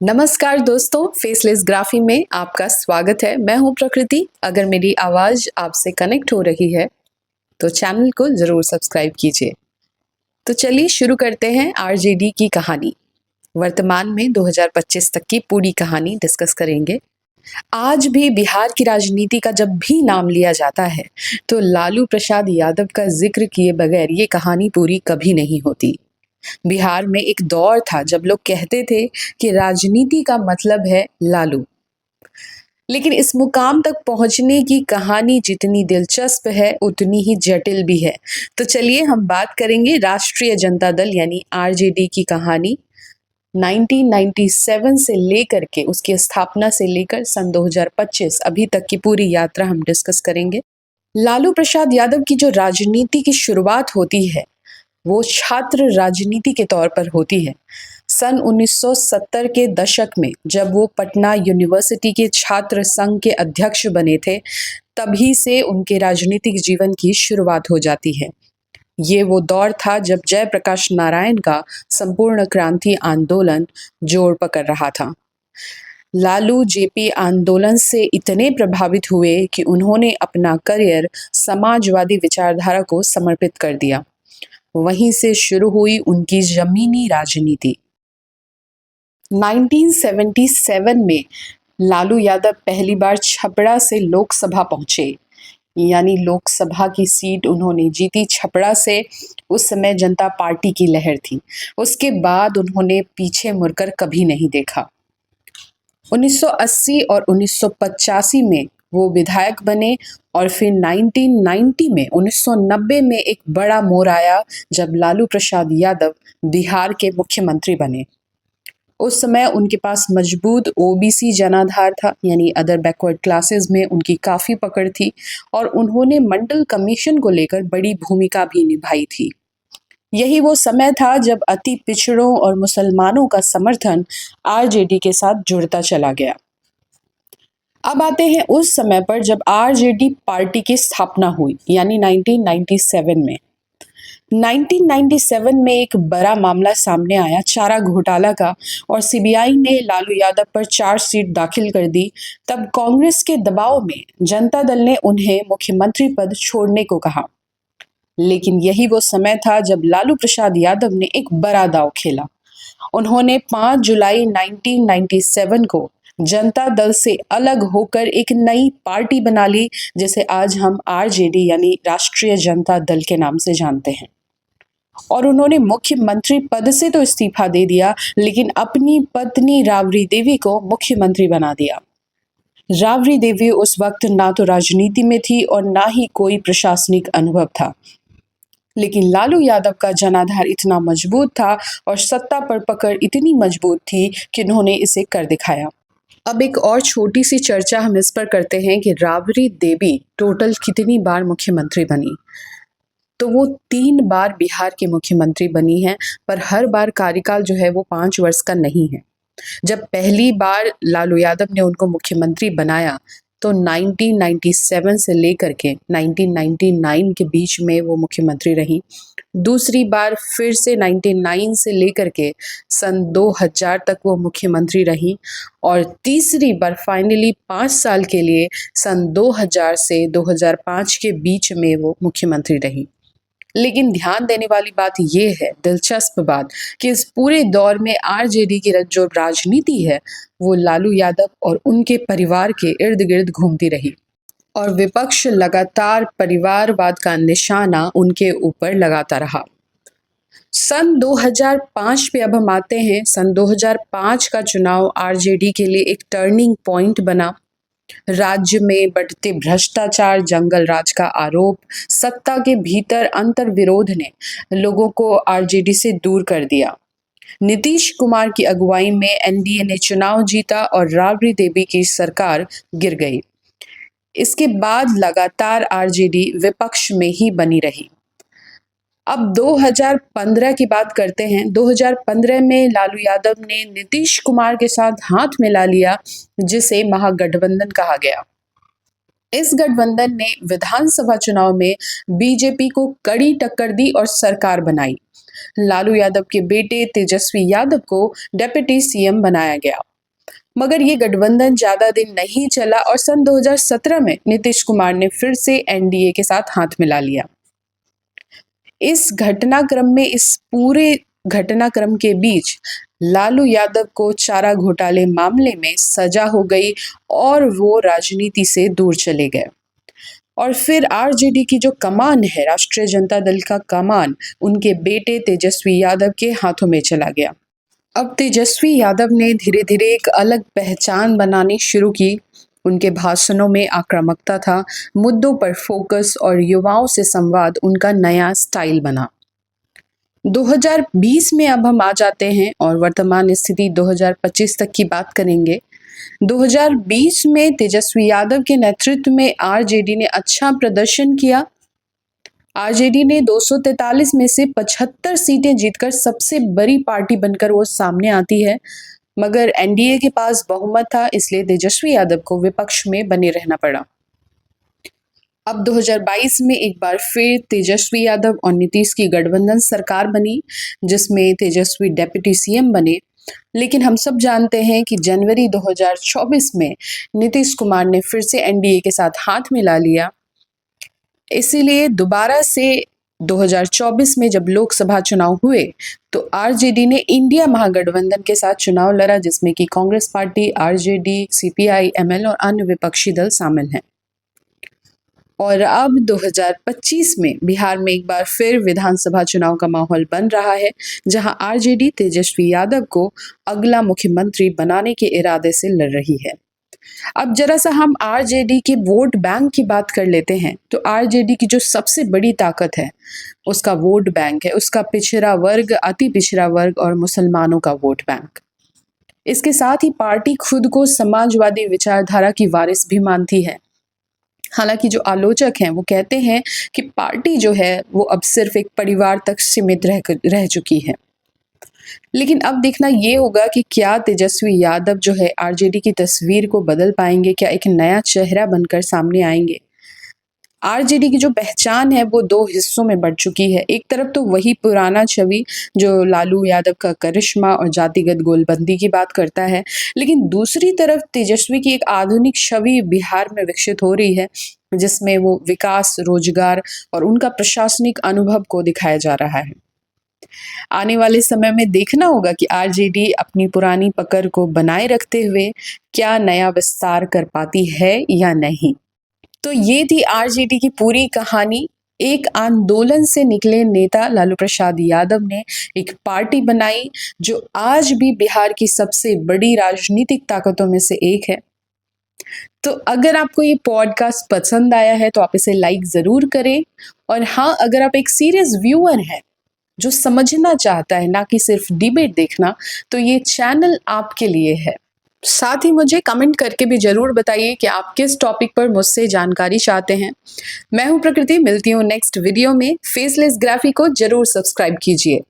नमस्कार दोस्तों, faceless graphy में आपका स्वागत है। मैं हूं प्रकृति। अगर मेरी आवाज़ आपसे कनेक्ट हो रही है तो चैनल को ज़रूर सब्सक्राइब कीजिए। तो चलिए शुरू करते हैं आरजेडी की कहानी। वर्तमान में 2025 तक की पूरी कहानी डिस्कस करेंगे। आज भी बिहार की राजनीति का जब भी नाम लिया जाता है तो लालू प्रसाद यादव का जिक्र किए बगैर ये कहानी पूरी कभी नहीं होती। बिहार में एक दौर था जब लोग कहते थे कि राजनीति का मतलब है लालू। लेकिन इस मुकाम तक पहुंचने की कहानी जितनी दिलचस्प है उतनी ही जटिल भी है। तो चलिए हम बात करेंगे राष्ट्रीय जनता दल यानी आरजेडी की कहानी। 1997 से लेकर के उसकी स्थापना से लेकर सन 2025 अभी तक की पूरी यात्रा हम डिस्कस करेंगे। लालू प्रसाद यादव की जो राजनीति की शुरुआत होती है वो छात्र राजनीति के तौर पर होती है। सन 1970 के दशक में जब वो पटना यूनिवर्सिटी के छात्र संघ के अध्यक्ष बने थे, तभी से उनके राजनीतिक जीवन की शुरुआत हो जाती है। ये वो दौर था जब जयप्रकाश नारायण का संपूर्ण क्रांति आंदोलन जोर पकड़ रहा था। लालू जेपी आंदोलन से इतने प्रभावित हुए कि उन्होंने अपना करियर समाजवादी विचारधारा को समर्पित कर दिया। वहीं से शुरू हुई उनकी जमीनी राजनीति। 1977 में लालू यादव पहली बार छपरा से लोकसभा पहुंचे, यानी लोकसभा की सीट उन्होंने जीती छपरा से। उस समय जनता पार्टी की लहर थी। उसके बाद उन्होंने पीछे मुड़कर कभी नहीं देखा। 1980 और 1985 में वो विधायक बने और फिर 1990 में एक बड़ा मोड़ आया जब लालू प्रसाद यादव बिहार के मुख्यमंत्री बने। उस समय उनके पास मजबूत ओबीसी जनाधार था, यानी अदर बैकवर्ड क्लासेस में उनकी काफ़ी पकड़ थी और उन्होंने मंडल कमीशन को लेकर बड़ी भूमिका भी निभाई थी। यही वो समय था जब अति पिछड़ों और मुसलमानों का समर्थन आरजेडी के साथ जुड़ता चला गया। अब आते हैं उस समय पर जब आरजेडी पार्टी की स्थापना हुई, यानी 1997 में। 1997 में एक बड़ा मामला सामने आया चारा घोटाला का और सीबीआई ने लालू यादव पर चार्जशीट दाखिल कर दी। तब कांग्रेस के दबाव में जनता दल ने उन्हें मुख्यमंत्री पद छोड़ने को कहा। लेकिन यही वो समय था जब लालू प्रसाद यादव ने एक बड़ा दांव खेला। उन्होंने 5 जुलाई 1997 को जनता दल से अलग होकर एक नई पार्टी बना ली, जिसे आज हम आरजेडी यानी राष्ट्रीय जनता दल के नाम से जानते हैं। और उन्होंने मुख्यमंत्री पद से तो इस्तीफा दे दिया, लेकिन अपनी पत्नी राबड़ी देवी को मुख्यमंत्री बना दिया। राबड़ी देवी उस वक्त ना तो राजनीति में थी और ना ही कोई प्रशासनिक अनुभव था, लेकिन लालू यादव का जनाधार इतना मजबूत था और सत्ता पर पकड़ इतनी मजबूत थी कि उन्होंने इसे कर दिखाया। अब एक और छोटी सी चर्चा हम इस पर करते हैं कि राबड़ी देवी टोटल कितनी बार मुख्यमंत्री बनी। तो वो 3 बार बिहार की मुख्यमंत्री बनी हैं, पर हर बार कार्यकाल जो है वो 5 वर्ष का नहीं है। जब पहली बार लालू यादव ने उनको मुख्यमंत्री बनाया तो 1997 से लेकर के 1999 के बीच में वो मुख्यमंत्री रही। दूसरी बार फिर से 99 से लेकर के सन 2000 तक वो मुख्यमंत्री रही और तीसरी बार फाइनली 5 साल के लिए सन 2000 से 2005 के बीच में वो मुख्यमंत्री रही। लेकिन ध्यान देने वाली बात ये है, दिलचस्प बात, कि इस पूरे दौर में आरजेडी की जो राजनीति है वो लालू यादव और उनके परिवार के इर्द गिर्द घूमती रही और विपक्ष लगातार परिवारवाद का निशाना उनके ऊपर लगाता रहा। सन 2005 पे अब हम आते हैं। सन 2005 का चुनाव आरजेडी के लिए एक टर्निंग पॉइंट बना। राज्य में बढ़ते भ्रष्टाचार, जंगल राज का आरोप, सत्ता के भीतर अंतर विरोध ने लोगों को आरजेडी से दूर कर दिया। नीतीश कुमार की अगुवाई में एनडीए ने चुनाव जीता और राबड़ी देवी की सरकार गिर गई। इसके बाद लगातार आरजेडी विपक्ष में ही बनी रही। अब 2015 की बात करते हैं। 2015 में लालू यादव ने नीतीश कुमार के साथ हाथ मिला लिया, जिसे महागठबंधन कहा गया। इस गठबंधन ने विधानसभा चुनाव में बीजेपी को कड़ी टक्कर दी और सरकार बनाई। लालू यादव के बेटे तेजस्वी यादव को डिप्टी सीएम बनाया गया। मगर ये गठबंधन ज्यादा दिन नहीं चला और सन 2017 में नीतीश कुमार ने फिर से एनडीए के साथ हाथ मिला लिया। इस पूरे घटनाक्रम के बीच लालू यादव को चारा घोटाले मामले में सजा हो गई और वो राजनीति से दूर चले गए। और फिर आरजेडी की जो कमान है, राष्ट्रीय जनता दल का कमान, उनके बेटे तेजस्वी यादव के हाथों में चला गया। अब तेजस्वी यादव ने धीरे धीरे एक अलग पहचान बनानी शुरू की। उनके भाषणों में आक्रामकता था, मुद्दों पर फोकस और युवाओं से संवाद उनका नया स्टाइल बना। 2020 में अब हम आ जाते हैं और वर्तमान स्थिति 2025 तक की बात करेंगे। 2020 में तेजस्वी यादव के नेतृत्व में आरजेडी ने अच्छा प्रदर्शन किया। आरजेडी ने 243 में से 75 सीटें जीतकर सबसे बड़ी पार्टी बनकर वो सामने आती है। मगर एनडीए के पास बहुमत था, इसलिए तेजस्वी यादव को विपक्ष में बने रहना पड़ा। अब 2022 में एक बार फिर तेजस्वी यादव और नीतीश की गठबंधन सरकार बनी, जिसमें तेजस्वी डिप्टी सीएम बने। लेकिन हम सब जानते हैं कि जनवरी 2024 में नीतीश कुमार ने फिर से एनडीए के साथ हाथ मिला लिया। इसीलिए दोबारा से 2024 में जब लोकसभा चुनाव हुए तो आरजेडी ने इंडिया महागठबंधन के साथ चुनाव लड़ा, जिसमें कि Congress party, RJD, CPI, ML और अन्य विपक्षी दल शामिल हैं। और अब 2025 में बिहार में एक बार फिर विधानसभा चुनाव का माहौल बन रहा है, जहां आरजेडी तेजस्वी यादव को अगला मुख्यमंत्री बनाने के इरादे से लड़ रही है। अब जरा सा हम आरजेडी के वोट बैंक की बात कर लेते हैं। तो आरजेडी की जो सबसे बड़ी ताकत है उसका वोट बैंक है, उसका पिछड़ा वर्ग, अति पिछड़ा वर्ग और मुसलमानों का वोट बैंक। इसके साथ ही पार्टी खुद को समाजवादी विचारधारा की वारिस भी मानती है। हालांकि जो आलोचक हैं वो कहते हैं कि पार्टी जो है वो अब सिर्फ एक परिवार तक सीमित रह चुकी है। लेकिन अब देखना ये होगा कि क्या तेजस्वी यादव जो है आरजेडी की तस्वीर को बदल पाएंगे, क्या एक नया चेहरा बनकर सामने आएंगे। आरजेडी की जो पहचान है वो दो हिस्सों में बढ़ चुकी है। एक तरफ तो वही पुराना छवि जो लालू यादव का करिश्मा और जातिगत गोलबंदी की बात करता है, लेकिन दूसरी तरफ तेजस्वी की एक आधुनिक छवि बिहार में विकसित हो रही है, जिसमें वो विकास, रोजगार और उनका प्रशासनिक अनुभव को दिखाया जा रहा है। आने वाले समय में देखना होगा कि आरजेडी अपनी पुरानी पकड़ को बनाए रखते हुए क्या नया विस्तार कर पाती है या नहीं। तो ये थी आरजेडी की पूरी कहानी। एक आंदोलन से निकले नेता लालू प्रसाद यादव ने एक पार्टी बनाई जो आज भी बिहार की सबसे बड़ी राजनीतिक ताकतों में से एक है। तो अगर आपको ये पॉडकास्ट पसंद आया है तो आप इसे लाइक ज़रूर करें। और हाँ, अगर आप एक सीरियस व्यूअर हैं जो समझना चाहता है, ना कि सिर्फ डिबेट देखना, तो ये चैनल आपके लिए है। साथ ही मुझे कमेंट करके भी ज़रूर बताइए कि आप किस टॉपिक पर मुझसे जानकारी चाहते हैं। मैं हूँ प्रकृति, मिलती हूँ नेक्स्ट वीडियो में। फेसलेस ग्राफी को ज़रूर सब्सक्राइब कीजिए।